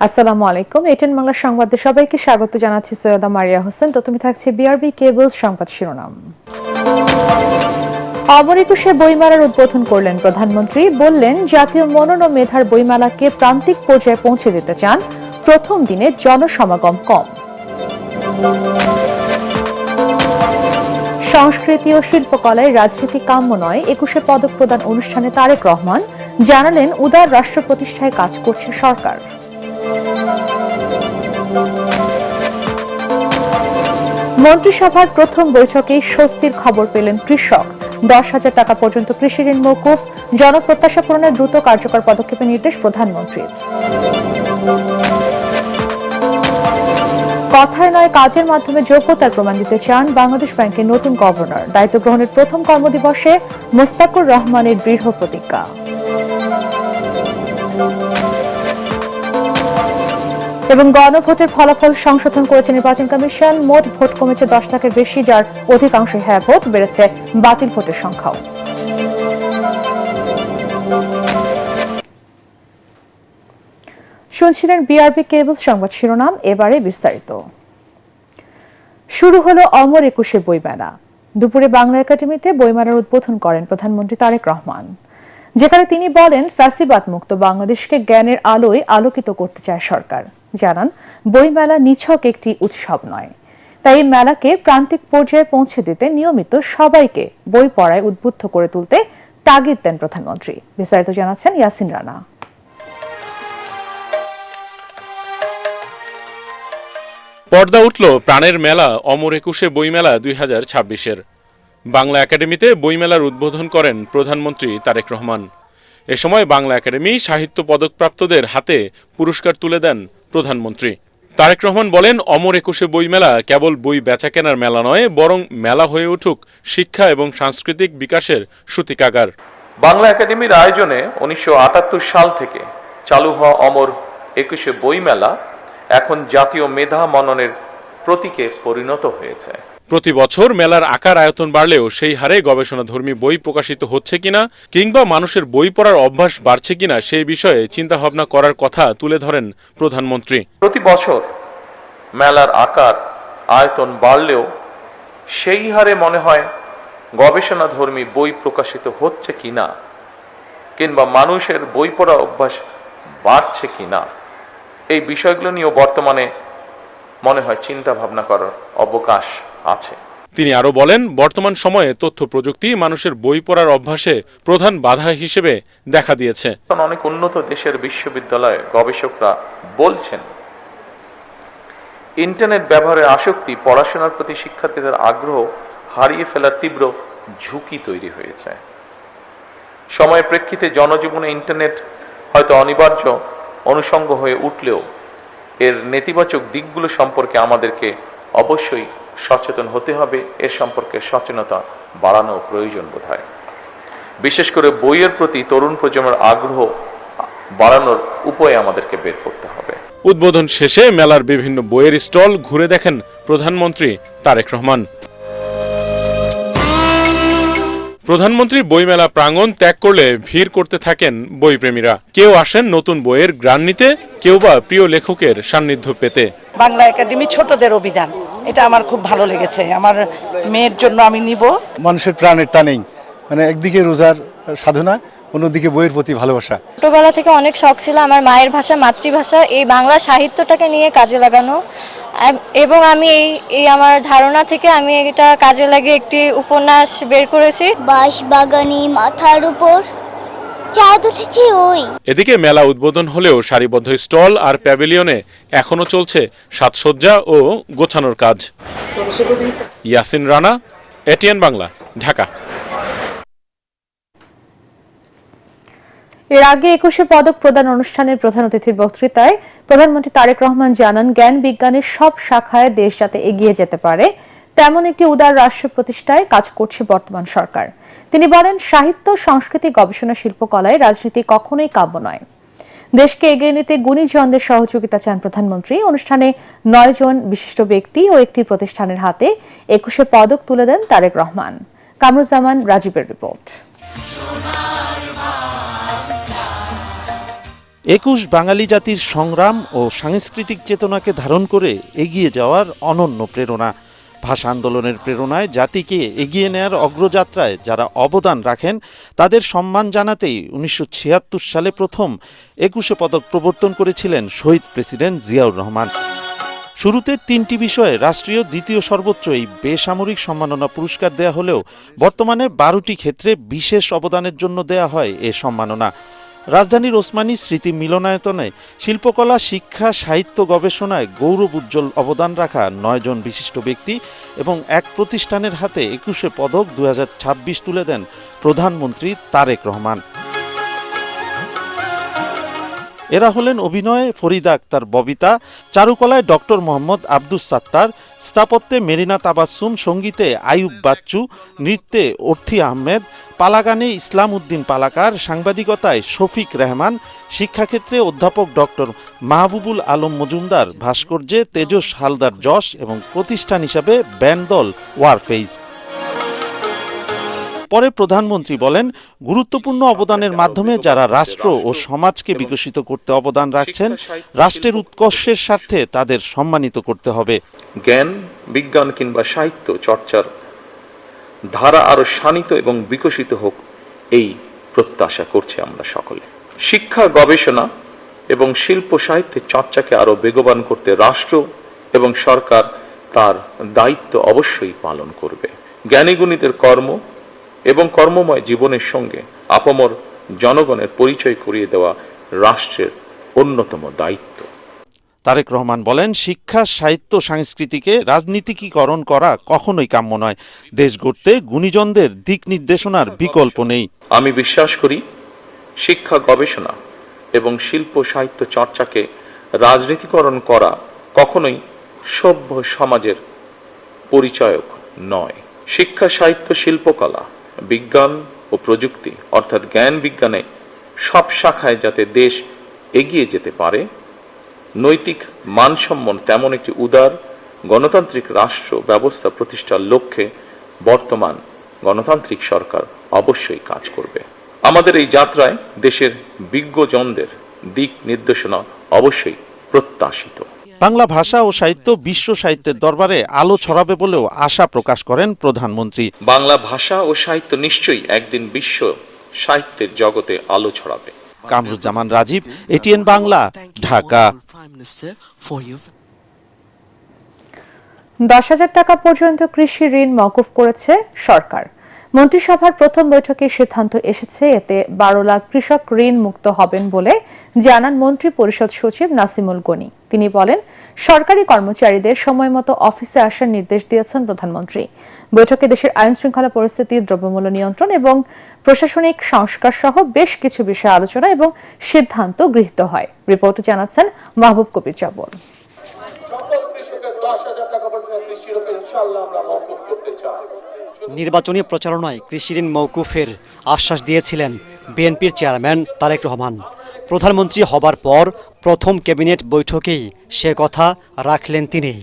আসসালামু আলাইকুম। এটিএন বাংলা সংবাদে সবাইকে স্বাগত জানাচ্ছি। সৈয়দা মারিয়া হোসেন। প্রথমে থাকছে বিআরবি কেবলস সংবাদ শিরোনাম। অমর একুশে বইমেলার উদ্বোধন করলেন প্রধানমন্ত্রী। বললেন, জাতীয় মনন ও মেধার বইমেলাকে প্রান্তিক পর্যায়ে পৌঁছে দিতে চান। প্রথম দিনে জনসমাগম কম। সংস্কৃতি ও শিল্পকলায় রাজনীতি কাম্য নয়, 21শে পদক প্রদান অনুষ্ঠানে তারেক রহমান জানালেন, উদার রাষ্ট্র প্রতিষ্ঠায় কাজ করছে সরকার। মন্ত্রিসভার প্রথম বৈঠকেই স্বস্তির খবর পেলেন কৃষক। 10,000 টাকা পর্যন্ত কৃষি ঋণ মওকুফ। জনপ্রত্যাশা পূরণে দ্রুত কার্যকর পদক্ষেপের নির্দেশ প্রধানমন্ত্রীর। কথায় নয়, কাজের মাধ্যমে যোগ্যতার প্রমাণ দিতে চান বাংলাদেশ ব্যাংকের নতুন গভর্নর। দায়িত্ব গ্রহণের প্রথম কর্মদিবসে মোস্তাকুর রহমানের দৃঢ় প্রতিজ্ঞা। এবং গণভোটের ফলাফল সংশোধন করেছে নির্বাচন কমিশন। মোট ভোট কমেছে 10 লাখের বেশি, যার অধিকাংশ হ্যাঁ ভোট। বেড়েছে বাতিল ভোটের সংখ্যাও। শুনছিলেন বিআরবি কেবলস সংবাদ শিরোনাম। এবারে বিস্তারিত। শুরু হলো অমর একুশে বইমেলা। দুপুরে বাংলা একাডেমিতে বইমেলার উদ্বোধন করেন প্রধানমন্ত্রী তারেক রহমান, যেখানে তিনি বলেন, ফ্যাসিবাদ মুক্ত বাংলাদেশকে জ্ঞানের আলোয় আলোকিত করতে চায় সরকার। জানান, বইমেলা নিছক একটি উৎসব নয়, তাই এই মেলাকে প্রান্তিক পর্যায়ে পৌঁছে দিতে নিয়মিত সবাইকে বই পড়ায় উদ্বুদ্ধ করে তুলতে তাগিদ দেন প্রধানমন্ত্রী। বিস্তারিত জানাচ্ছেন ইয়াসিন রানা। পর্দা উঠল প্রাণের মেলা অমর একুশে বইমেলা 2026-এর। বাংলা একাডেমিতে বইমেলার উদ্বোধন করেন প্রধানমন্ত্রী তারেক রহমান। এ সময় বাংলা একাডেমি সাহিত্য পদকপ্রাপ্তদের হাতে পুরস্কার তুলে দেন প্রধানমন্ত্রী। তারেক রহমান বলেন, অমর একুশে বইমেলা কেবল বই বেচাকেনার মেলা নয়, বরং মেলা হয়ে উঠুক শিক্ষা এবং সাংস্কৃতিক বিকাশের সূতিকাগার। বাংলা একাডেমির আয়োজনে 1978 সাল থেকে চালু হওয়া অমর একুশে বইমেলা এখন জাতীয় মেধা মননের প্রতীকে পরিণত হয়েছে। প্রতি বছর মেলার আকার আয়তন বাড়লেও সেই হারে গবেষণাধর্মী বই প্রকাশিত হচ্ছে কিনা কিংবা মানুষের বই পড়ার অভ্যাস বাড়ছে কিনা সেই বিষয়ে চিন্তাভাবনা করার কথা তুলে ধরেন প্রধানমন্ত্রী। প্রতি বছর মেলার আকার আয়তন বাড়লেও সেই হারে মনে হয় গবেষণাধর্মী বই প্রকাশিত হচ্ছে কিনা কিংবা মানুষের বই পড়ার অভ্যাস বাড়ছে কিনা, এই বিষয়গুলো নিয়েও বর্তমানে মনে হয় চিন্তা ভাবনা করার অবকাশ আছে। তিনি আরো বলেন, বর্তমান সময়ে তথ্য প্রযুক্তি মানুষের বই পড়ার অভ্যাসে প্রধান বাধা হিসেবে দেখা দিয়েছে। অনেক উন্নত দেশের বিশ্ববিদ্যালয়ে গবেষকরা বলছেন, ইন্টারনেট ব্যবহারের আসক্তি পড়াশোনার প্রতি শিক্ষার্থীদের আগ্রহ হারিয়ে ফেলার তীব্র ঝুঁকি তৈরি হয়েছে। সময়ের প্রেক্ষিতে জনজীবনে ইন্টারনেট হয়তো অনিবার্য অনুষঙ্গ হয়ে উঠলেও এর নেতিবাচক দিকগুলো সম্পর্কে আমাদেরকে অবশ্যই সচেতন হতে হবে। এর সম্পর্কে সচেতনতা বাড়ানো প্রয়োজন বোধ হয়। বিশেষ করে বইয়ের প্রতি তরুণ প্রজন্মের আগ্রহ বাড়ানোর উপায় আমাদেরকে বের করতে হবে। উদ্বোধন শেষে মেলার বিভিন্ন বইয়ের স্টল ঘুরে দেখেন প্রধানমন্ত্রী তারেক রহমান। প্রধানমন্ত্রী বইমেলা প্রাঙ্গণ ত্যাগ করলে ভিড় করতে থাকেন বইপ্রেমীরা। কেউ আসেন নতুন বইয়ের ঘ্রাণ নিতে, কেউ বা প্রিয় লেখকের সান্নিধ্য পেতে। বাংলা একাডেমি ছোটদের অভিধান, এটা আমার খুব ভালো লেগেছে। আমার মেয়ের জন্য আমি নিব। মানুষের প্রাণের টানেই, মানে একদিকে রোজার সাধনা, অন্যদিকে বইয়ের প্রতি ভালোবাসা। ছোটবেলা থেকে অনেক শখ ছিল আমার মায়ের ভাষা, মাতৃভাষা, এই বাংলা সাহিত্যটাকে নিয়ে কাজে লাগানো, এবং আমি এই আমার ধারণা থেকে আমি এটা কাজে লাগিয়ে একটি উপন্যাস বের করেছি। বাঁশবাগানি মাথার উপর চাঁদ উঠেছে ওই। এদিকে মেলা উদ্বোধন হলেও সারিবদ্ধ স্টল আর প্যাভিলিয়নে এখনো চলছে সাজসজ্জা ও গোছানোর কাজ। ইয়াসিন রানা, এটিএন বাংলা, ঢাকা। এর আগে 21শে পদক প্রদান অনুষ্ঠানের প্রধান অতিথির বক্তৃতায় প্রধানমন্ত্রী তারেক রহমান জানান, জ্ঞান বিজ্ঞানের সব শাখায় দেশ যাতে এগিয়ে যেতে পারে তেমন একটি উদার রাষ্ট্র প্রতিষ্ঠায় কাজ করছে বর্তমান সরকার। তিনি বলেন, সাহিত্য, সংস্কৃতি, গবেষণা, শিল্পকলায় রাজনীতি কখনোই কাম্য নয়। দেশকে এগিয়ে নিতে গুণীজনদের সহযোগিতা চান প্রধানমন্ত্রী। অনুষ্ঠানে 9 জন বিশিষ্ট ব্যক্তি ও একটি প্রতিষ্ঠানের হাতে 21শে পদক তুলে দেন তারেক রহমান। কামরুজ্জামান রাজীবের রিপোর্ট। 21 বাঙালি জাতির সংগ্রাম ও সাংস্কৃতিক চেতনাকে ধারণ করে এগিয়ে যাওয়ার অনন্য প্রেরণা। ভাষা আন্দোলনের প্রেরণায় জাতিকে এগিয়ে নেয়ার অগ্রযাত্রায় যারা অবদান রাখেন তাদের সম্মান জানাতেই 1976 সালে প্রথম 21 পদক প্রবর্তন করেছিলেন শহীদ প্রেসিডেন্ট জিয়াউর রহমান। শুরুতে 3টি বিষয়ে রাষ্ট্রীয় দ্বিতীয় সর্বোচ্চ এই বেসামরিক সম্মাননা পুরস্কার দেয়া হলেও বর্তমানে 12টি ক্ষেত্রে বিশেষ অবদানের জন্য দেয়া হয় এ সম্মাননা। রাজধানীর ওসমানী স্মৃতি মিলনায়তনে শিল্পকলা, শিক্ষা, সাহিত্য গবেষণায় গৌরব উজ্জ্বল অবদান রাখা 9 জন বিশিষ্ট ব্যক্তি এবং এক প্রতিষ্ঠানের হাতে 21 পদক 2026 তুলে দেন প্রধানমন্ত্রী তারেক রহমান। এরা হলেন অভিনয়ে ফরিদা আক্তার ববিতা, চারুকলায় ডক্টর মোহাম্মদ আব্দুস সাত্তার, স্থাপত্যে মেরিনা তাবাসসুম, সঙ্গীতে আইয়ুব বাচ্চু, নৃত্যে অর্থী আহমেদ, পালাগানে ইসলাম উদ্দিন পালাকার, সাংবাদিকতায় শফিক রেহমান, শিক্ষাক্ষেত্রে অধ্যাপক ডক্টর মাহবুবুল আলম মজুমদার, ভাস্কর্যে তেজস হালদার যশ এবং প্রতিষ্ঠান হিসাবে ব্যান্ডদল ওয়ারফেইজ। পরে প্রধানমন্ত্রী বলেন, গুরুত্বপূর্ণ অবদানের মাধ্যমে যারা রাষ্ট্র ও সমাজকে বিকশিত করতে অবদান রাখছেন, রাষ্ট্রের উৎকর্ষের স্বার্থে তাদের সম্মানিত করতে হবে। জ্ঞান, বিজ্ঞান কিংবা সাহিত্য চর্চার ধারা আরো শানিত এবং বিকশিত হোক, এই প্রত্যাশা করছি আমরা সকলে। শিক্ষা, গবেষণা এবং শিল্প সাহিত্যের চর্চাকে আরো বেগবান করতে রাষ্ট্র এবং সরকার তার দায়িত্ব অবশ্যই পালন করবে। জ্ঞানীগুণীদের কর্ম এবং কর্মময় জীবনের সঙ্গে আপামর জনগণের পরিচয় করিয়ে দেওয়া রাষ্ট্রের অন্যতম দায়িত্ব। তারেক রহমান বলেন, শিক্ষা, সাহিত্য, সংস্কৃতিকে রাজনীতিকীকরণ করা কখনোই কাম্য নয়। দেশ গড়তে গুণীজনদের দিক নির্দেশনার বিকল্প নেই। আমি বিশ্বাস করি, শিক্ষা, গবেষণা এবং শিল্প সাহিত্য চর্চাকে রাজনীতিকরণ করা কখনোই সভ্য সমাজের পরিচায়ক নয়। শিক্ষা, সাহিত্য, শিল্পকলা, বিজ্ঞান ও প্রযুক্তি অর্থাৎ জ্ঞান বিজ্ঞানে সব শাখায় যাতে দেশ এগিয়ে যেতে পারে, নৈতিক মানসম্পন্ন তেমন একটি উদার গণতান্ত্রিক রাষ্ট্র ব্যবস্থা প্রতিষ্ঠার লক্ষ্যে বর্তমান গণতান্ত্রিক সরকার অবশ্যই কাজ করবে। আমাদের এই যাত্রায় দেশের বিজ্ঞজনদের দিক নির্দেশনা অবশ্যই প্রত্যাশিত। বাংলা ভাষা ও সাহিত্য বিশ্ব সাহিত্যের দরবারে আলো ছড়াবে বলেও আশা প্রকাশ করেন প্রধানমন্ত্রী। বাংলা ভাষা ও সাহিত্য নিশ্চয়ই একদিন বিশ্ব সাহিত্যের জগতে আলো ছড়াবে। কামরুজ্জামান রাজীব, এটিএন বাংলা, ঢাকা। 10,000 টাকা পর্যন্ত কৃষি ঋণ মওকুফ করেছে সরকার। মন্ত্রিসভার প্রথম বৈঠকে সিদ্ধান্ত এসেছে, এতে 12 লাখ কৃষক ঋণ মুক্ত হবেন বলে জানান মন্ত্রী পরিষদ সচিব নাসিমুল গনি। তিনি বলেন, সরকারি কর্মচারীদের সময়মতো অফিসে আসার নির্দেশ দিয়েছেন প্রধানমন্ত্রী। বৈঠকে দেশের আইন শৃঙ্খলা পরিস্থিতি, দ্রব্যমূল্য নিয়ন্ত্রণ এবং প্রশাসনিক সংস্কার সহ বেশ কিছু বিষয়ে আলোচনা এবং সিদ্ধান্ত গৃহীত হয়। রিপোর্টে জানাচ্ছেন মাহবুব কবির চবল। নির্বাচনী প্রচারণায় কৃষি ঋণ মওকুফের আশ্বাস দিয়েছিলেন বিএনপির চেয়ারম্যান তারেক রহমান। প্রধানমন্ত্রী হবার পর প্রথম ক্যাবিনেট বৈঠকেই সে কথা রাখলেন তিনি।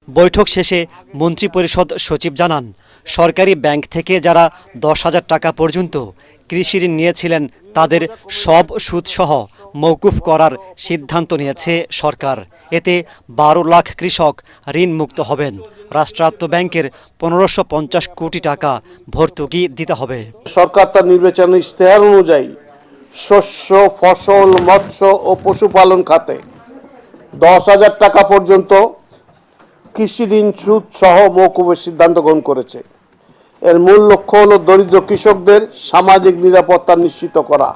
বৈঠক শেষে মন্ত্রিপরিষদ সচিব জানান, সরকারি ব্যাংক থেকে যারা 10,000 টাকা পর্যন্ত কৃষি ঋণ নিয়েছিলেন তাদের সব সুদসহ মওকুফ করার সিদ্ধান্ত নিয়েছে সরকার। এতে 12 লাখ কৃষক ঋণ মুক্ত হবেন। রাষ্ট্রায়ত্ত ব্যাংকের 1550 কোটি টাকা ভর্তুকি দিতে হবে। সরকার তার নির্বাচনী ইশতেহার অনুযায়ী শস্য, ফসল, মৎস্য ও পশুপালন খাতে 10,000 টাকা পর্যন্ত কৃষি ঋণ সুদ সহ মওকুফের সিদ্ধান্ত গ্রহণ করেছে। এর মূল লক্ষ্য হল দরিদ্র কৃষকদের সামাজিক নিরাপত্তা নিশ্চিত করা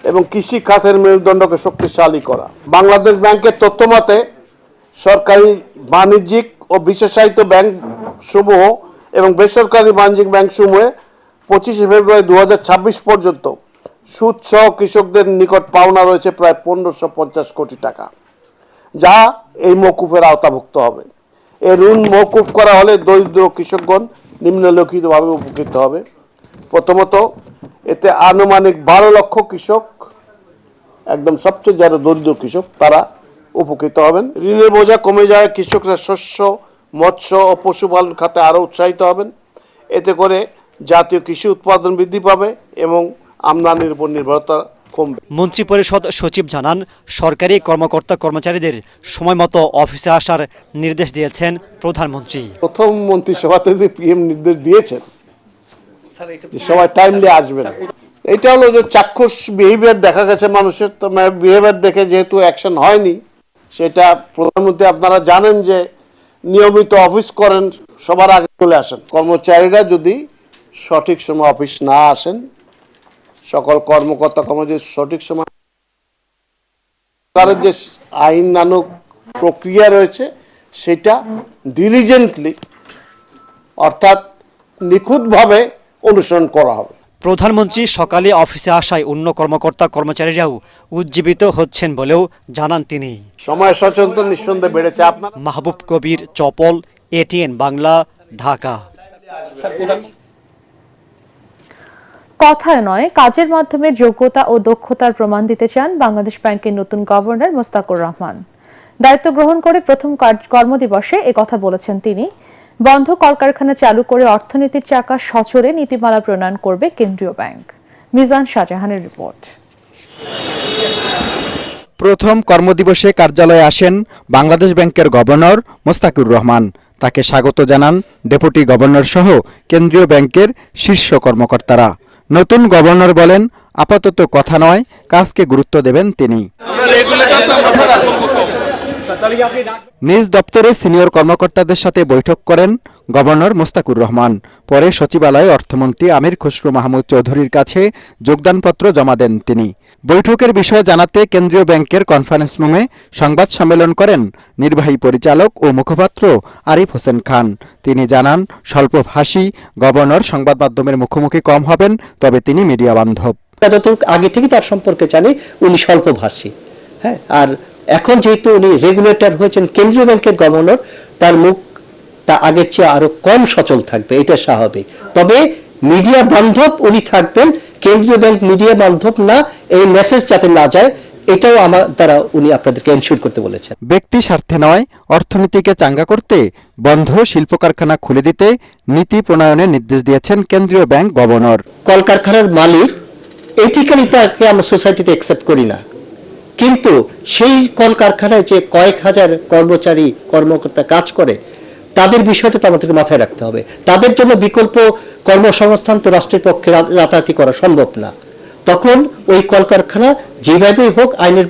এবং কৃষি খাতের মেরুদণ্ডকে শক্তিশালী করা। বাংলাদেশ ব্যাংকের তথ্য মতে সরকারি, বাণিজ্যিক ও বিশেষায়িত ব্যাংক সমূহ এবং বেসরকারি বাণিজ্যিক ব্যাংক সমূহে 25 ফেব্রুয়ারি 2026 পর্যন্ত সুদ সহ কৃষকদের নিকট পাওনা রয়েছে প্রায় 1550 কোটি টাকা, যা এই মওকুফের আওতাভুক্ত হবে। এই ঋণ মওকুফ করা হলে দরিদ্র কৃষকগণ নিম্নলিখিতভাবে উপকৃত হবে। প্রথমত, এতে আনুমানিক 12 লক্ষ কৃষক, একদম সবচেয়ে যারা দরিদ্র কৃষক তারা উপকৃত হবেন। ঋণের বোঝা কমে যায়, কৃষকরা শস্য, মৎস্য ও পশুপালন খাতে আরও উৎসাহিত হবেন। এতে করে জাতীয় কৃষি উৎপাদন বৃদ্ধি পাবে এবং আমদানির উপর নির্ভরতা কমবে। মন্ত্রিপরিষদ সচিব জানান, সরকারি কর্মকর্তা কর্মচারীদের সময়মতো অফিসে আসার নির্দেশ দিয়েছেন প্রধানমন্ত্রী। প্রথম মন্ত্রিসভাতে যে পিএম নির্দেশ দিয়েছেন যে সবাই টাইমলি আসবেন, এটা হলো যে চাক্ষুষ বিহেভিয়ার দেখা গেছে মানুষের। তো বিহেভিয়ার দেখে যেহেতু অ্যাকশন হয়নি, সেটা প্রধানমন্ত্রী আপনারা জানেন যে নিয়মিত অফিস করেন, সবার আগে চলে আসেন। কর্মচারীরা যদি সঠিক সময় অফিস না আসেন, সকল কর্মকর্তা কর্মচারী সঠিক সময়, সরকারের যে আইনানুগ প্রক্রিয়া রয়েছে সেটা ডিলিজেন্টলি অর্থাৎ নিখুঁতভাবে অনুসরণ করা হবে। প্রধানমন্ত্রী সকালে অফিসে আসায় অন্য কর্মকর্তা কর্মচারীরাও উজ্জীবিত হচ্ছেন বলেও জানান তিনি। সময় সচেতন নিঃসন্দেহে বেড়েছে। আপনার মাহবুব কবির, চপল, এটিএন বাংলা, ঢাকা। কথায় নয়, কাজের মাধ্যমে যোগ্যতা ও দক্ষতার প্রমাণ দিতে চান বাংলাদেশ ব্যাংকের নতুন গভর্নর মোস্তাকুর রহমান। দায়িত্ব গ্রহণ করে প্রথম কর্মদিবসে একথা বলেছেন তিনি। বন্ধ কলকারখানা চালু করে অর্থনীতির চাকা সচলে নীতিমালা প্রণয়ন করবে কেন্দ্রীয় ব্যাংক। মিজান শাহজাহানের রিপোর্ট। প্রথম কর্মদিবসে কার্যালয়ে আসেন বাংলাদেশ ব্যাংকের গভর্নর মোস্তাকুর রহমান। তাকে স্বাগত জানান ডেপুটি গভর্নর সহ কেন্দ্রীয় ব্যাংকের শীর্ষ কর্মকর্তারা। নতুন গভর্নর বলেন, আপাতত কথা নয়, কাজকে গুরুত্ব দেবেন তিনি। নিজ দপ্তরে সিনিয়র কর্মকর্তাদের সাথে বৈঠক করেন গভর্নর মোস্তাকুর রহমান। পরে সচিবালয়ে অর্থমন্ত্রী আমির খসরু মাহমুদ চৌধুরীর কাছে যোগদানপত্র জমা দেন তিনি। বৈঠকের বিষয়ে জানাতে কেন্দ্রীয় ব্যাংকের কনফারেন্স রুমে সংবাদ সম্মেলন করেন নির্বাহী পরিচালক ও মুখপাত্র আরিফ হোসেন খান। তিনি জানান, স্বল্পভাষী গভর্নর সংবাদ মাধ্যমের মুখোমুখি কম হবেন, তবে তিনি মিডিয়া বান্ধব। যতটুকু আগে থেকে তার সম্পর্কে জানি, উনি স্বল্পভাষী। হ্যাঁ, আর এখন যেহেতু উনি রেগুলেটর হয়েছেন, কেন্দ্রীয় ব্যাংকের গভর্নর, তার মুখ তা আগের চেয়ে আরো কম সচল থাকবে, এটা স্বাভাবিক। তবে মিডিয়া বান্ধব উনি থাকবেন, কেন্দ্রীয় ব্যাংক মিডিয়া বান্ধব না, এই মেসেজ যাতে না যায়, এটাও আমার দ্বারা উনি আপনাদেরকে এনশিওর করতে বলেছেন। ব্যক্তি স্বার্থে নয়, অর্থনীতিকে চাঙ্গা করতে বন্ধ শিল্প কারখানা খুলে দিতে নীতি প্রণয়নের নির্দেশ দিয়েছেন কেন্দ্রীয় ব্যাংক গভর্নর। কলকারখানার মালিক এথিক্যালি তাকে আমরা সোসাইটিতে অ্যাকসেপ্ট করি না, কিন্তু সেই কলকারখানায় যে কয়েক হাজার কর্মচারী কর্মকর্তা কাজ করে, তাদের বিষয়টা তো আমাদেরকে মাথায় রাখতে হবে। তাদের জন্য বিকল্প কর্মসংস্থান তো রাষ্ট্রের পক্ষে রাতারাতি করা সম্ভব না। তখন ওই কলকারখানা যেভাবেই হোক আইনের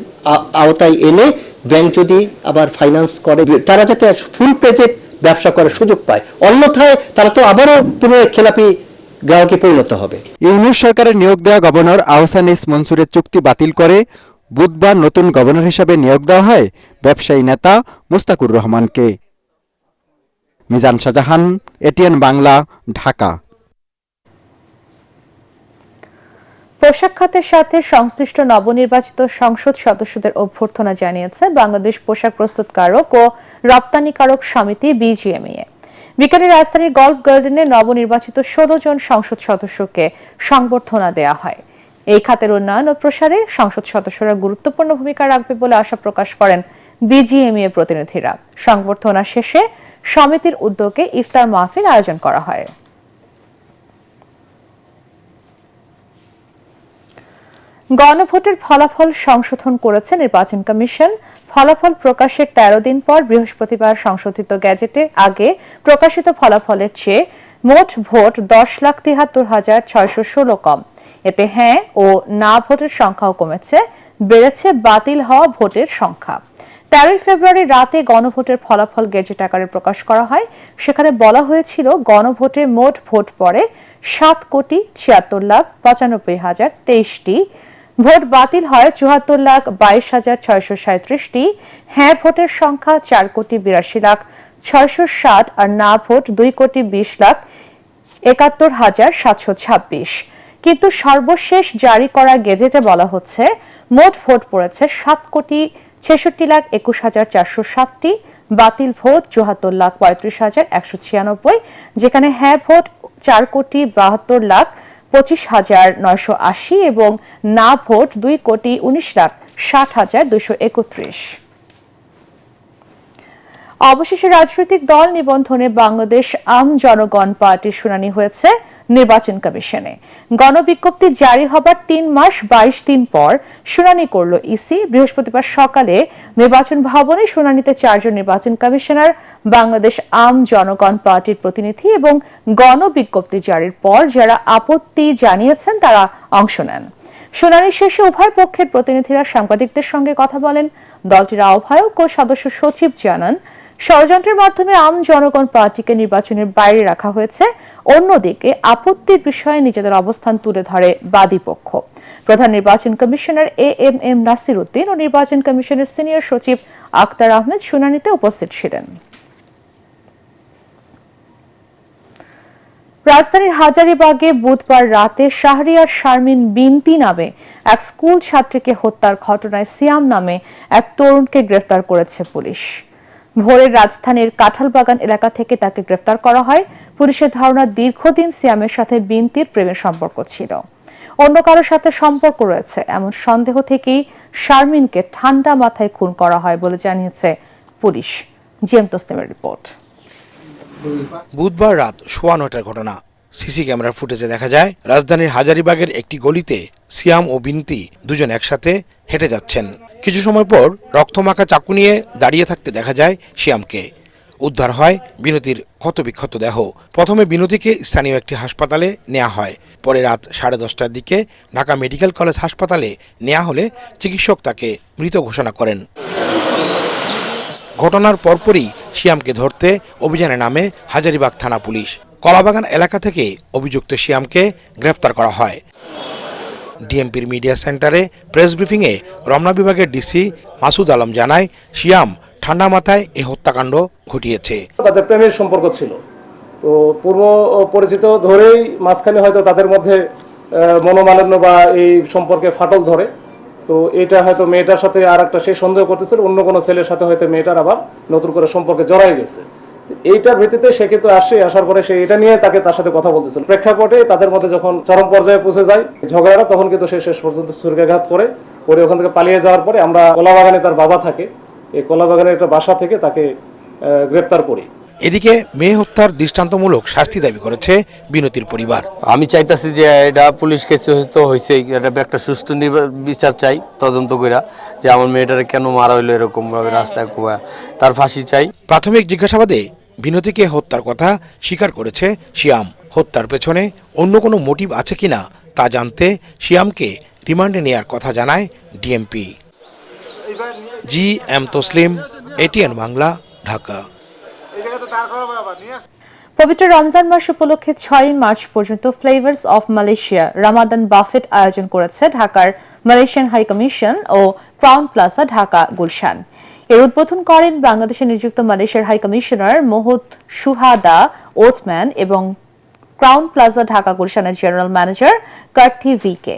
আওতায় এনে ব্যাংক যদি আবার ফাইন্যান্স করে, তারা যাতে ফুল পেজে ব্যবসা করার সুযোগ পায়, অন্যথায় তারা তো আবারও পুনরায় খেলাপি গ্রাহকে পরিণত হবে। ইউনূস সরকারের নিয়োগ দেওয়া গভর্নর আহসান এস মনসুরের চুক্তি বাতিল করে বুধবার নতুন গভর্নর হিসেবে নিয়োগ দেওয়া হয় ব্যবসায়ী নেতা মোস্তাকুর রহমানকে। মিজান শাহজাহান, এটিএন বাংলা, ঢাকা। পোশাক খাতের সাথে সংশ্লিষ্ট নবনির্বাচিত সংসদ সদস্যদের অভ্যর্থনা জানিয়েছে বাংলাদেশ পোশাক প্রস্তুতকারক ও রপ্তানিকারক সমিতি বিজিএমইএ। বিকালে রাজধানীর গল্ফ গার্ডেনে নবনির্বাচিত 16 জন সংসদ সদস্যকে সংবর্ধনা দেয়া হয়। এই খাতের উন্নয়ন ও প্রসারে সংসদ সদস্যরা গুরুত্বপূর্ণ ভূমিকা রাখবে বলে আশা প্রকাশ করেন বিজিএমইএ প্রতিনিধিরা। সংবর্ধনা শেষে সমিতির উদ্যোগে ইফতার মাহফিল আয়োজন করা হয়। গণভোটের ফলাফল সংশোধন করেছে নির্বাচন কমিশন। ফলাফল প্রকাশের 13 দিন পর বৃহস্পতিবার সংশোধিত গেজেটে আগে প্রকাশিত ফলাফলের চেয়ে মোট ভোট 10,73,616 কম। এতে হ্যাঁ ও না ভোটের সংখ্যাও কমেছে, বেড়েছে বাতিল হওয়া ভোটের সংখ্যা। 13 ফেব্রুয়ারি রাতে গণভোটের ফলাফল গেজেট আকারে প্রকাশ করা হয়। সেখানে বলা হয়েছিল গণভোটে মোট ভোট পড়ে 7,76,95,023টি, ভোট বাতিল হয় 74,22,637টি, হ্যাঁ ভোটের সংখ্যা 4,82,660 আর না ভোট 2,20,71,726। কিন্তু সর্বশেষ জারি করা গেজেটে বলা হচ্ছে মোট ভোট পড়েছে 7,66,21,407টি, বাতিল ভোট 74,35,196, যেখানে হ্যাঁ ভোট 4,72,25,980 এবং না ভোট 2,19,60,231। অবশেষে রাজনৈতিক দল নিবন্ধনে বাংলাদেশ আম জনগণ পার্টির শুনানি হয়েছে। নির্বাচন কমিশনে। গণবিজ্ঞপ্তি জারি হবার 3 মাস 22 দিন পর শুনানি করল ইসি। বৃহস্পতিবার সকালে নির্বাচন ভবনে শুনানিতে 4 জন নির্বাচন কমিশনার, বাংলাদেশ আম জনগণ পার্টির প্রতিনিধি এবং গণবিজ্ঞপ্তি জারির পর যারা আপত্তি জানিয়েছেন তারা অংশ নেন। শুনানি শেষে উভয় পক্ষের প্রতিনিধিরা সাংবাদিকদের সঙ্গে কথা বলেন। দলটির আহ্বায়ক ও সদস্য সচিব জানান, ষড়যন্ত্রের মাধ্যমে আম জনগণ পার্টিকে নির্বাচনের বাইরে রাখা হয়েছে। অন্যদিকে আপত্তির বিষয়ে নিজেদের অবস্থান তুলে ধরে বাদী পক্ষ। প্রধান নির্বাচন কমিশনার এএমএম নাসির উদ্দিন ও নির্বাচন কমিশনের সিনিয়র সচিব আক্তার আহমেদ শুনানিতে উপস্থিত ছিলেন। রাজধানীর হাজারীবাগে বুধবার রাতে শাহরিয়ার শারমিন বিনতি নামে এক স্কুল ছাত্রীকে হত্যার ঘটনায় সিয়াম নামে এক তরুণকে গ্রেফতার করেছে পুলিশ। ভোরের রাজধানীর কাঁঠালবাগান এলাকা থেকে তাকে গ্রেফতার করা হয়। পুলিশের ধারণা দীর্ঘদিন সিয়ামের সাথে বিনতির প্রেমের সম্পর্ক ছিল। অন্য কারোর সাথে সম্পর্ক রয়েছে এমন সন্দেহ থেকেই শারমিনকে ঠান্ডা মাথায় খুন করা হয় বলে জানিয়েছে পুলিশ। GM তসলিমের report. বুধবার রাত 9:15টার ঘটনা। সিসি ক্যামেরার ফুটেজে দেখা যায় রাজধানীর হাজারীবাগের একটি গলিতে সিয়াম ও বিনতি দুজন একসাথে হেঁটে যাচ্ছেন। কিছু সময় পর রক্তমাখা চাকু নিয়ে দাঁড়িয়ে থাকতে দেখা যায় সিয়ামকে। উদ্ধার হয় বিনতির ক্ষতবিক্ষত দেহ। প্রথমে বিনতিকে স্থানীয় একটি হাসপাতালে নেওয়া হয়। পরে রাত 10:30টার দিকে ঢাকা মেডিকেল কলেজ হাসপাতালে নেওয়া হলে চিকিৎসক তাকে মৃত ঘোষণা করেন। ঘটনার পরপরই সিয়ামকে ধরতে অভিযানে নামে হাজারীবাগ থানা পুলিশ। কলাবাগান এলাকা থেকে অভিযুক্ত সিয়ামকে গ্রেফতার করা হয়। ডিএমপির মিডিয়া সেন্টারে প্রেস ব্রিফিংয়ে রমনা বিভাগের ডিসি মাসুদ আলম জানায়, সিয়াম ঠান্ডা মাথায় এই হত্যাকাণ্ড ঘটিয়েছে। তাদের প্রেমের সম্পর্ক ছিল, তো পূর্ব পরিচিত ধরেই মাঝখানে হয়তো তাদের মধ্যে মনোমালিন্য বা এই সম্পর্কে ফাটল ধরে। তো এটা হয়তো মেয়েটার সাথে আর একটা সে সন্দেহ করতেছিল অন্য কোনো ছেলের সাথে হয়তো মেয়েটার আবার নতুন করে সম্পর্কে জড়াই গেছে। এইটার ভিত্তিতে সে কিন্তু আসার পরে সে এটা নিয়ে তার সাথে কথা বলতেছিল। প্রেক্ষাপটে তাদের মধ্যে যখন চরম পর্যায়ে পৌঁছে যায় ঝগড়াটা, তখন কিন্তু সে শেষ পর্যন্ত ছুরিকাঘাত করে ওখান থেকে পালিয়ে যাওয়ার পরে আমরা কলাবাগানে তার বাবা থাকে, এই কলাবাগানের একটা বাসা থেকে তাকে গ্রেপ্তার করি। এদিকে মেয়ে হত্যার দৃষ্টান্তমূলক শাস্তি দাবি করেছে বিনতির পরিবার। আমি চাইতাছি যে এটা পুলিশ কেস হয়েছে, এটা একটা সুষ্ঠু বিচার চাই, তদন্ত কইরা যে আমার মেয়েটারে কেন মারা হইলো এরকম ভাবে রাস্তায় কোয়া, তার ফাঁসি চাই। প্রাথমিক জিজ্ঞাসাবাদে বিনতিকে হত্যার কথা স্বীকার করেছে সিয়াম। হত্যার পেছনে অন্য কোনো মোটিভ আছে কিনা তা জানতে সিয়ামকে রিমান্ডে নেয়ার কথা জানায় DMP. GM Taslim, ATN Bangla, Dhaka. পবিত্র রমজান মাস উপলক্ষে 6 মার্চ পর্যন্ত flavours of Malaysia Ramadan buffet আয়োজন করেছে ঢাকার মালয়েশিয়ান হাই কমিশন ও ক্রাউন প্লাজা ঢাকা গুলশান। এর উদ্বোধন করেন বাংলাদেশে নিযুক্ত মালয়েশিয়ার high commissioner Mohammad Suhada Othman এবং ক্রাউন প্লাজা ঢাকা গুলশানের জেনারেল ম্যানেজার কার্থি ভিকে।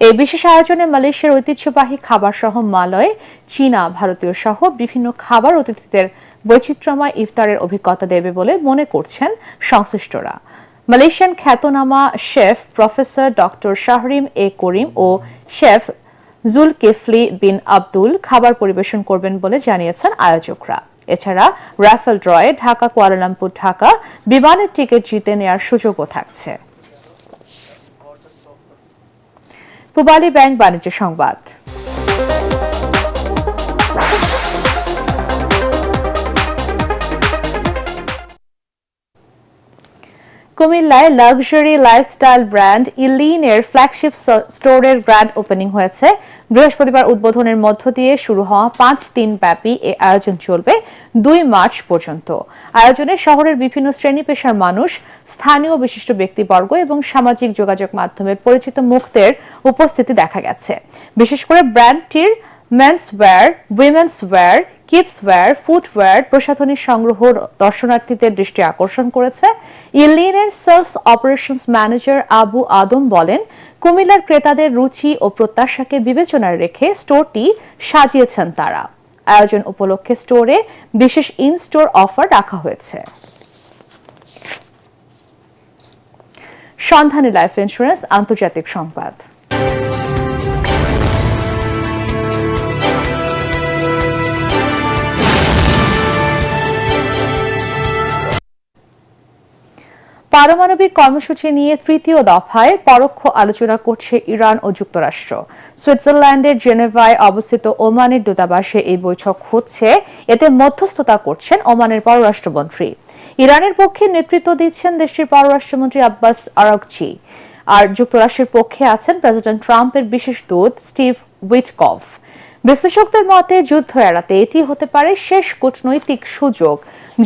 এই বিশেষ আয়োজনে মালয়েশিয়ার ঐতিহ্যবাহী খাবার সহ মালয়, চীনা, ভারতীয় সহ বিভিন্ন খাবার অতিথিদের বৈচিত্র্যময় ইফতারের অভিজ্ঞতা দেবে বলে মনে করছেন সংশ্লিষ্টরা। মালয়েশিয়ান খ্যাতনামা শেফ প্রফেসর ডক্টর শাহরিম এ করিম ও শেফ জুলকিফলি বিন আব্দুল খাবার পরিবেশন করবেন বলে জানিয়েছেন আয়োজকরা। এছাড়া রাফেল ড্রয়ে ঢাকা কুয়ালালামপুর ঢাকা বিমানের টিকিট জিতে নেওয়ার সুযোগও থাকছে। পূবালী ব্যাংক বাণিজ্য সংবাদ। কুমিল্লায় লাক্সারি লাইফস্টাইল ব্র্যান্ড ইলিনের ফ্ল্যাগশিপ স্টোরের গ্র্যান্ড ওপেনিং হয়েছে। বৃহস্পতিবার উদ্বোধনের মধ্য দিয়ে শুরু হওয়া 5 দিন ব্যাপী এই আয়োজন চলবে 2 মার্চ পর্যন্ত। আয়োজনে শহরের বিভিন্ন শ্রেণী পেশার মানুষ, স্থানীয় বিশিষ্ট ব্যক্তিবর্গ এবং সামাজিক যোগাযোগ মাধ্যমের পরিচিত মুখদের উপস্থিতি দেখা গেছে। বিশেষ করে ব্র্যান্ডটির men's wear, women's wear, kids wear, footwear প্রসাধনী সংগ্রহ দর্শনার্থীদের দৃষ্টি আকর্ষণ করেছে। ইলিনের sales operations manager Abu Adam বলেন, কুমিল্লার ক্রেতাদের রুচি ও প্রত্যাশাকে বিবেচনায় রেখে স্টোরটি সাজিয়েছেন তারা। আয়োজন উপলক্ষে স্টোরে বিশেষ ইন স্টোর অফার রাখা হয়েছে। সন্ধানী লাইফ ইন্স্যুরেন্স আন্তর্জাতিক সংবাদ। পারমাণবিক কর্মসূচি নিয়ে তৃতীয় দফায় পরোক্ষ আলোচনা করছে ইরান ও যুক্তরাষ্ট্র। সুইজারল্যান্ডের জেনেভায় অবস্থিত ওমানের দূতাবাসে এই বৈঠক হচ্ছে। এতে মধ্যস্থতা করছেন ওমানের পররাষ্ট্রমন্ত্রী। ইরানের পক্ষে নেতৃত্ব দিচ্ছেন দেশটির পররাষ্ট্রমন্ত্রী আব্বাস আরাগচি, আর যুক্তরাষ্ট্রের পক্ষে আছেন প্রেসিডেন্ট ট্রাম্পের বিশেষ দূত স্টিভ উইটকফ। বিশ্লেষকদের মতে যুদ্ধ এড়াতে এটি হতে পারে শেষ কূটনৈতিক সুযোগ,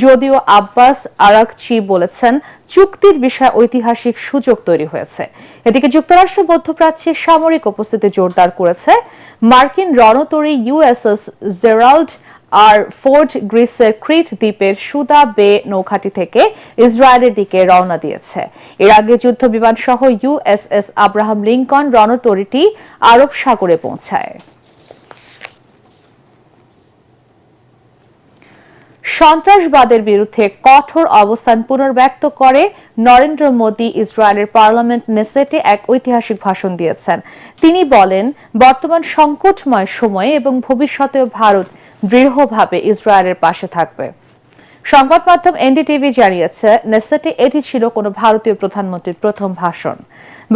যদিও আব্বাস আরাগচি বলেছেন চুক্তির বিষয়ে ঐতিহাসিক সুযোগ তৈরি হয়েছে। এদিকে যুক্তরাষ্ট্র মধ্যপ্রাচ্যে সামরিক উপস্থিতি জোরদার করেছে। মার্কিন রণতরী ইউএসএস জেরাল্ড আর ফোর্ড গ্রিসের ক্রিট দ্বীপের সুদা বে নৌঘাঁটি থেকে ইসরায়েলের দিকে রওনা দিয়েছে। এর আগে যুদ্ধ বিমান সহ ইউএসএস আব্রাহাম লিঙ্কন রণতরীটি আরব সাগরে পৌঁছায়। সন্ত্রাসবাদের বিরুদ্ধে কঠোর অবস্থান পুনর্ব্যক্ত করে নরেন্দ্র মোদী ইসরায়েলের পার্লামেন্ট নেসেটে এক ঐতিহাসিক ভাষণ দিয়েছেন। তিনি বলেন, বর্তমান সংকটময় সময়ে এবং ভবিষ্যতেও ভারত দৃঢ়ভাবে ইসরায়েলের পাশে থাকবে। সংবাদ মাধ্যম এনডিটিভি জানিয়েছে, নেসেটে এটি ছিল কোনো ভারতীয় প্রধানমন্ত্রীর প্রথম ভাষণ।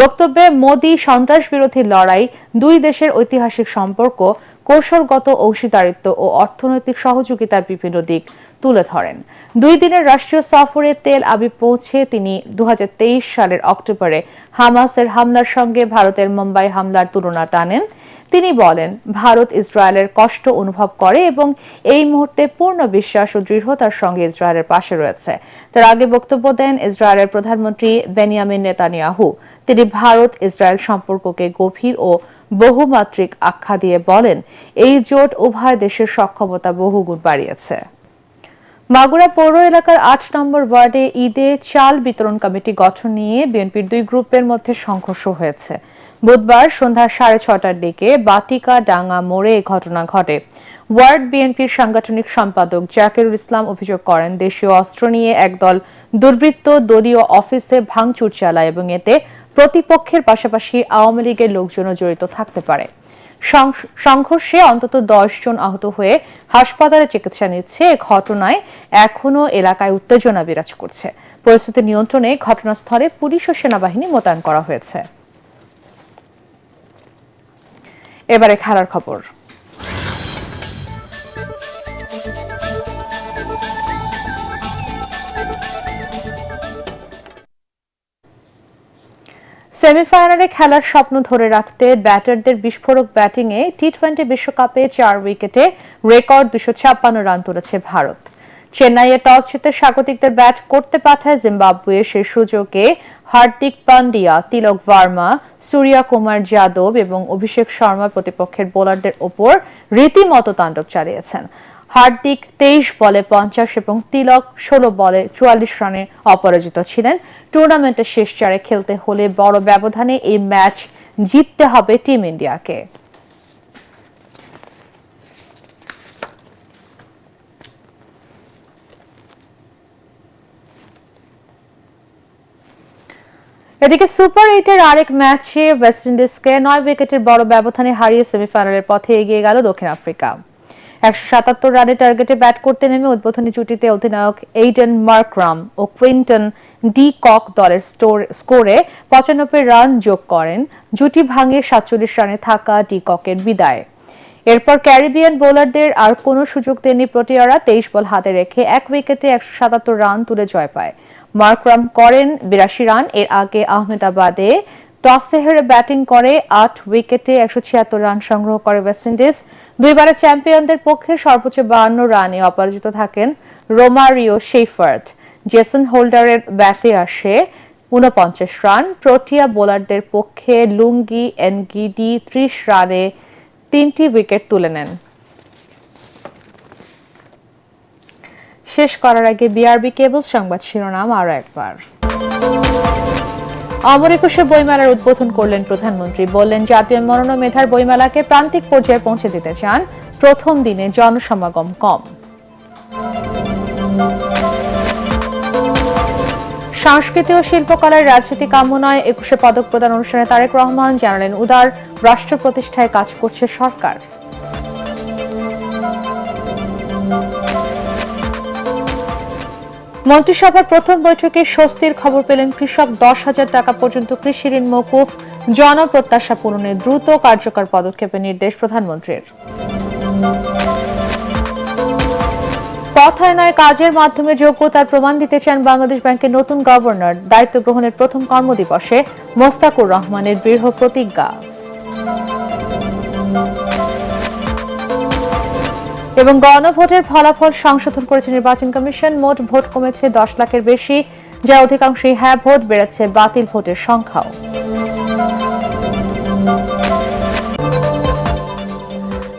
বক্তব্যে মোদী সন্ত্রাস বিরোধী লড়াই, দুই দেশের ঐতিহাসিক সম্পর্ক, কৌশলগত অংশীদারিত্ব ও অর্থনৈতিক সহযোগিতার বিভিন্ন দিক তুলে ধরেন। 2 দিনের রাষ্ট্রীয় সফরে তেল আবিব পৌঁছে তিনি 2023 সালের অক্টোবরে হামাসের হামলার সঙ্গে ভারতের মুম্বাই হামলার তুলনা টানেন। তিনি বলেন, ভারত ইসরায়েলের কষ্ট অনুভব করে এবং এই মুহূর্তে পূর্ণ বিশ্বাস ও দৃঢ়তার সঙ্গে ইসরায়েলের পাশে রয়েছে। তার আগে বক্তব্য দেন ইসরায়েলের প্রধানমন্ত্রী বেনিয়ামিন নেতানিয়াহু। তিনি ভারত ইসরায়েল সম্পর্ককে গভীর ও বহুমাত্রিক আখ্যা দিয়ে বলেন, এই জোট উভয় দেশের সক্ষমতা বহুগুণ বাড়িয়েছে। মাগুরা পৌর এলাকার 8 নম্বর ওয়ার্ডে ঈদে চাল বিতরণ কমিটি গঠন নিয়ে বিএনপির 2 গ্রুপের মধ্যে সংঘর্ষ হয়েছে। বুধবার সন্ধ্যা 6:30টার দিকে বাটিকা ডাঙ্গা মোড়ে এই ঘটনা ঘটে। ওয়ার্ড বিএনপির সাংগঠনিক সম্পাদক জাকিরুল ইসলাম অভিযোগ করেন, দেশীয় অস্ত্র নিয়ে একদল দুর্বৃত্ত দলীয় অফিসে ভাঙচুর চালায় এবং এতে প্রতিপক্ষের পাশাপাশি আওয়ামী লীগের লোকজনও জড়িত থাকতে পারে। সংঘর্ষে অন্তত 10 জন আহত হয়ে হাসপাতালে চিকিৎসা নিচ্ছে। এ ঘটনায় এখনও এলাকায় উত্তেজনা বিরাজ করছে। পরিস্থিতি নিয়ন্ত্রণে ঘটনাস্থলে পুলিশ ও সেনাবাহিনী মোতায়েন করা হয়েছে। এবারে খেলার খবর। সেমিফাইনালে খেলার স্বপ্ন ধরে রাখতে ব্যাটারদের বিস্ফোরক ব্যাটিংয়ে টি-20 বিশ্বকাপে 4 উইকেটে রেকর্ড 256 রান তুলেছে ভারত। চেন্নাইয়ে টস জিতে স্বাগতিকদের ব্যাট করতে পাঠায় জিম্বাবুয়ে। সেই সুযোগে হার্দিক পান্ডিয়া, তিলক ভার্মা, সূর্যা কুমার যাদব এবং অভিষেক শর্মা প্রতিপক্ষের বোলারদের ওপর রীতিমতো তাণ্ডব চালিয়েছেন। হার্দিক 23 বলে 50 এবং তিলক 16 বলে 44 রানে অপরাজিত ছিলেন। টুর্নামেন্টের শেষ 4-এ খেলতে হলে বড় ব্যবধানে এই ম্যাচ জিততে হবে টিম ইন্ডিয়াকে। এদিকে সুপার 8-এর আরেক ম্যাচে ওয়েস্ট ইন্ডিজকে 9 উইকেটের বড় ব্যবধানে হারিয়ে সেমিফাইনালের পথে এগিয়ে গেল দক্ষিণ আফ্রিকা। 177 রানের টার্গেটে ব্যাট করতে নেমে উদ্বোধনী জুটিতে অধিনায়ক এইডেন মার্করাম ও কুইন্টন ডি কক দলের স্কোরে 95 রান যোগ করেন। জুটি ভাঙে 47 রানে থাকা ডি ককের বিদায়। এরপর ক্যারিবিয়ান বোলারদের আর কোনো সুযোগ দেননি প্রোটিয়ারা। 23 বল হাতে রেখে 1 উইকেটে 177 রান তুলে জয় পায়। মার্করাম করেন 82 রান। এর আগে আহমেদাবাদে টসে হেরে ব্যাটিং করে 8 উইকেটে 176 রান সংগ্রহ করে ওয়েস্ট ইন্ডিজ। দুইবারের চ্যাম্পিয়নদের পক্ষে সর্বোচ্চ 52 রানে অপরাজিত থাকেন রোমারিও শেফার্ড। জেসন হোল্ডারের ব্যাটে আসে 49 রান। প্রোটিয়া বোলারদের পক্ষে লুঙ্গি এনগিডি 30 রানে 3টি উইকেট তুলে নেন। শেষ করার আগে বিআরবি কেবলস সংবাদ শিরোনাম আরো একবার। অমর একুশে বইমেলার উদ্বোধন করলেন প্রধানমন্ত্রী। বললেন, জাতীয় মনন মেধার বইমেলাকে প্রান্তিক পর্যায়ে পৌঁছে দিতে চান। প্রথম দিনে জনসমাগম কম। সংস্কৃতি ও শিল্পকলায় রাজনীতি কাম্য নয়। 21শে পদক প্রদান অনুষ্ঠানে তারেক রহমান জানালেন, উদার রাষ্ট্র প্রতিষ্ঠায় কাজ করছে সরকার। মন্ত্রিসভার প্রথম বৈঠকে স্বস্তির খবর পেলেন কৃষক। 10,000 টাকা পর্যন্ত কৃষি ঋণ মওকুফ, জনপ্রত্যাশা পূরণে দ্রুত কার্যকর পদক্ষেপের নির্দেশ প্রধানমন্ত্রীর। কথায় নয় কাজের মাধ্যমে যোগ্যতার প্রমাণ দিতে চান বাংলাদেশ ব্যাংকের নতুন গভর্নর। দায়িত্ব গ্রহণের প্রথম কর্মদিবসে মোস্তাকুর রহমানের দৃঢ় প্রতিজ্ঞা। এবং গণভোটের ফলাফল সংশোধন করেছে নির্বাচন কমিশন। মোট ভোট কমেছে 10 লাখের বেশি, যা অধিকাংশই হ্যাঁ ভোট, বেড়েছে বাতিল ভোটের সংখ্যাও।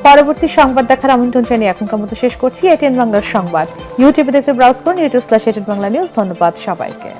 পরবর্তী সংবাদ দেখার আমন্ত্রণ জানিয়ে এখনকার মতো শেষ করছি এটিএন বাংলার সংবাদ। ইউটিউবে দেখতে ব্রাউজ করুন youtube.com/ATN Bangla News। ধন্যবাদ সবাইকে।